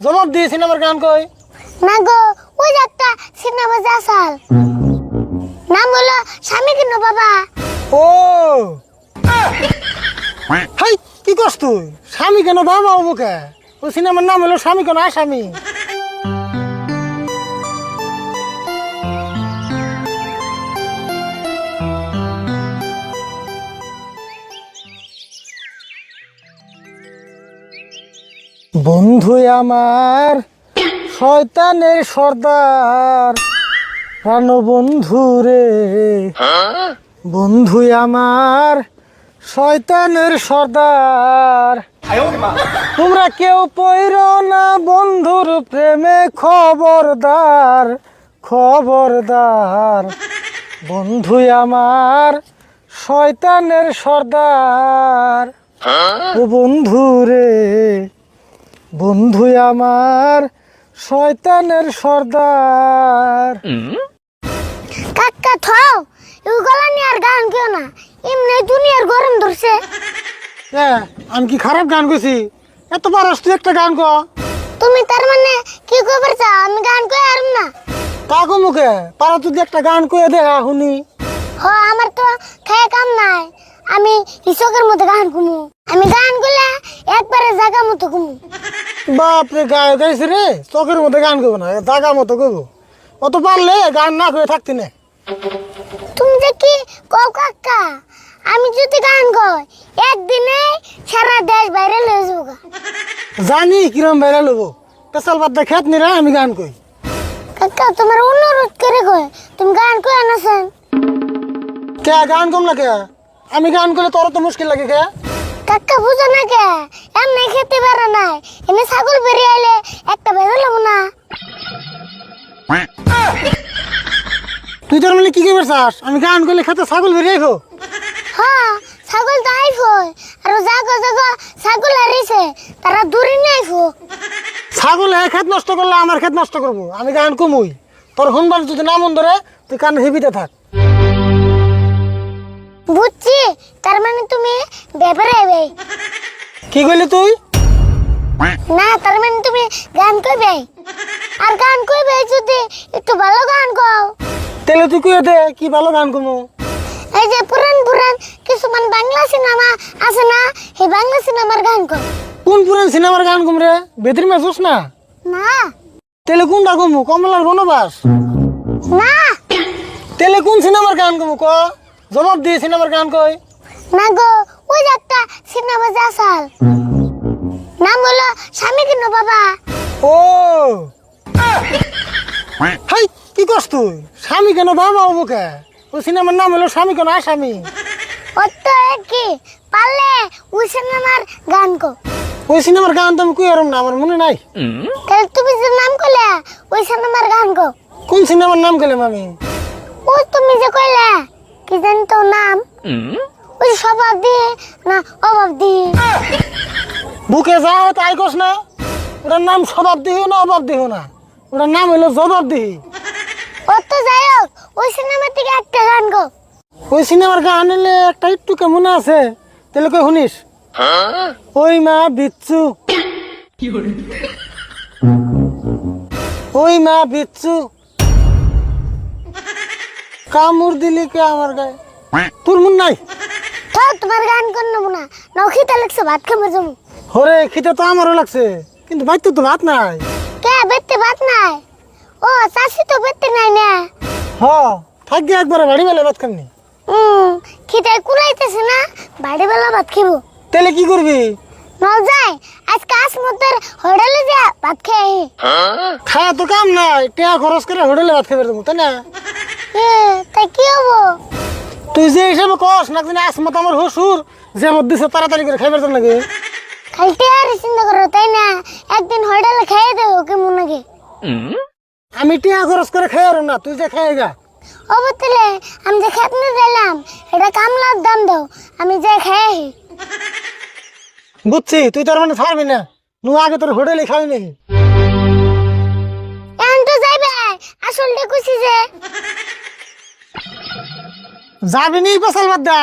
জবাব দিয়ে সিনেমার গান কই? না গো, ওই যে একটা সিনেমা জাসাল, নাম হলো স্বামী কেন বাবা। ও হাই, কি করছ তুই? স্বামী কেন বাবা অবুকে? ওই সিনেমার নাম হলো স্বামী কেন আসামি। বন্ধু আমার শয়তানের সর্দার, প্রাণ বন্ধু রে, বন্ধু আমার শয়তানের সর্দার। তোমরা কেউ পইরো না বন্ধুর প্রেমে, খবরদার খবরদার। বন্ধু আমার শয়তানের সর্দার, ও বন্ধু রে, বন্ধু আমার শয়তানের সর্দার। কাকা থাও, এগুলা নিয়ে আর গান কেউ না, এমনি দুনিয়ার গরম ধরছে। আমি কি খারাপ গান কইছি? এত পারস তুই একটা গান ক। তুমি তার মানে কি কইবার চাও আমি গান কই আরম না? কাকু মুখে পারা তুই একটা গান কয়ে দে শুনি। আমার তো খায় কাম নাই, আমি হিসকের মতো গান কুমু। আমি গান গুলা একবারে জায়গা মতো কুমু। বাপরে, গায়ে গাইছে রে, চোখের মধ্যে গান করবো না, জাগা মতো করবো। অত পারলে গান না করে থাকতি না। তুমি যে কি কও কাকা, আমি যদি গান কই একদিনে সারা দেশ বাইরে লয়ে যাবো। জানি কিরম বাইরে লবো, পেশাল বাদ খেত নিরা আমি গান কই। কাকা তোমার অনুরোধ করে কই, তুমি গান কই আনাছেন। কে গান কম না কে? আমি গান করলে তোর তো মুশকিল লাগে কে? কাকা বুঝো না কে, এমনি খেতে পারে নাই, এনে ছাগল বেরিয়ে আইলে একটা ভেজে লব না। তুই তোর মানে কি করবে চাস? আমি গান করলে খেতে ছাগল বেরিয়ে আইবো? হ্যাঁ, ছাগল তো আইফো, আর জাগো জাগো ছাগল হারিয়েছে, তারা দূরে নিয়ে আইফো। ছাগল খেত নষ্ট করলে আমার খেত নষ্ট করবো, আমি গান কমুই। তোর শুনবার যদি না মন ধরে তুই কান হেবিতে থাক। বুঝছি, তার মানে তুমি ব্যাপারে আইবে কি কইলি তুই? না, তার মানে তুমি গান কইবে। আর গান কইবে যদি একটু ভালো গান গাও। তাহলে তুই কইয়ে দে কি ভালো গান কমু। এই যে পুরান পুরান কিছুমান বাংলা সিনেমা আছে না, এই বাংলা সিনেমার গান কও। কোন পুরান সিনেমার গান কম রে? বেদরি মেসুস না? না তাহলে কোনটা কমু? কমলার বনবাস? না তাহলে কোন সিনেমার গান কমু ক? জবাব দিয়ে সিনেমার গান কই। না গো, ওই যে একটা সিনেমা জাসাল, নাম হলো স্বামী কেন বাবা। ও হাই, কি করছ তুই? স্বামী কেন বাবা অবুকে? ওই সিনেমার নাম হলো স্বামী কেন আসামি। ওর তো কি পারলে ওই সিনেমার গান কও। ওই সিনেমার গান তো আমি কই আরম না, আমার মনে নাই। তাহলে তুমি যে নাম কইলে ওই সিনেমার গান কও। কোন সিনেমার নাম কইলাম আমি? ওই তুমি যে কইলে কি জানি তো নাম, ওই স্বভাব দিয়ে না অভাব দিয়ে। বুকে যা তাই কস না, ওটার নাম স্বভাব দিও না অভাব দিও না, ওটার নাম হলো জবাব দিহি। ওর তো যাই হোক, ওই সিনেমা থেকে একটা গান কও। ওই সিনেমার গান এলে একটা একটু কেমন আছে, তাহলে কই শুনিস। ওই মা বিচ্ছু, ওই মা বিচ্ছু, কামড় দিলি কে আমার গায়ে? তোর মন নাই? তো তোমার গান কোন নেবো না, নখিতে লাগছে ভাত খাবার যাবো। হরে খিদে তো আমারও লাগছে, কিন্তু বাইতে তো ভাত নাই। কে বেতে ভাত নাই? ও চাষি তো বেতে নাই না। হ, থাকি একবারে বাড়ি বেলা ভাত খামনি। খিদে কুলাইতেছে না, বাড়ি বেলা ভাত খাবো। তাহলে কি করবি? নল যাই আজকে আসমতের হোটেলে যা ভাত খাই। খায়া তো কাম নাই, টিয়া খরচ করে হোটেলে ভাত খাবার দেবো, তাই না? তাই কি হবো? তুই যে হিসাবে কস না, জানি আসমত আমার হসুর যে মধ্যে তাড়াতাড়ি করে খাইবার জন্য লাগে। খাইতে আর চিন্তা করো তাই না, একদিন হোটেলে খাইয়ে দেবো কেমন নাকি। আমি টিয়া খরচ করে খাই আর না, তুই যে খাই গা। অবতলে আমি যে খেতনে দিলাম এটা কামলার দাম দাও, আমি যে খাই। বুঝছি, তুই তোর মানে ছাড়বি না, নু আগে তোর হোটেলে খাই নি। এখন তো যাইবে, আসলটা কুছি যে যাবি নি পেশাল বাদ দা।